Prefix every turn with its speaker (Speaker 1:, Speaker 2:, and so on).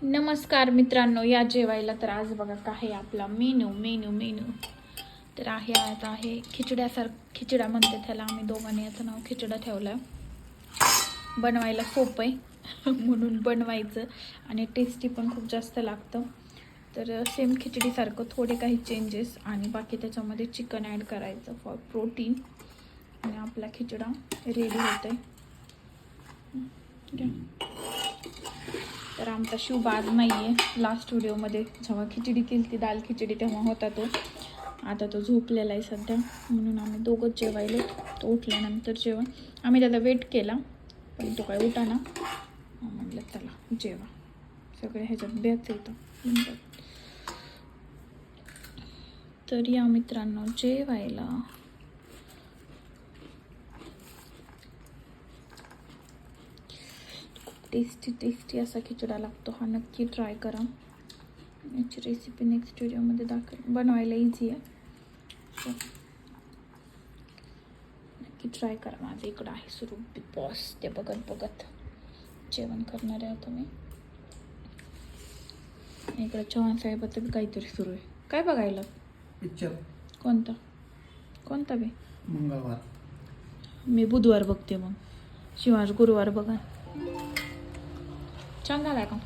Speaker 1: नमस्कार मित्रांनो, या जेवायला. तर आज बघा काय आपला मेनू तर आज आहे खिचडा म्हणते त्याला. आम्ही दोघांनी याचं नाव खिचडा ठेवलं. बनवायला सोपं आहे म्हणून बनवायचं आणि टेस्टी पण खूप जास्त लागतं. तर सेम खिचडीसारखं थोडे काही चेंजेस आणि बाकी त्याच्यामध्ये चिकन ॲड करायचं फॉर प्रोटीन आणि आपला खिचडा रेडी होतोय. तर आमचा शिव आज नाही आहे. लास्ट व्हिडिओमध्ये जेव्हा खिचडी केली ती दाल खिचडी तेव्हा होता तो. आता तो झोपलेला आहे सध्या, म्हणून आम्ही दोघंच जेवायलो. तो उठल्यानंतर जेवण आम्ही त्याला वेट केला पण तो काय उठा ना. म्हटलं चला जेवा, सगळे ह्याच्यात ब्याच येतं. तर या मित्रांनो जेवायला. टेस्टी असा खिचडा लागतो हा. नक्की ट्राय करा. याची रेसिपी नेक्स्ट व्हिडिओमध्ये दाखवेल. बनवायला इझी आहे, नक्की ट्राय करा. माझं इकडं आहे सुरू बिग बॉस, ते बघत जेवण करणार आहे आता मी. इकडं चव्हाण साहेबाचं बी काहीतरी सुरू आहे. काय बघायला?
Speaker 2: पिक्चर.
Speaker 1: कोणता बी?
Speaker 2: मंगळवार.
Speaker 1: मी बुधवार बघते, मग शिवाज गुरुवार बघा. छान झालाय का?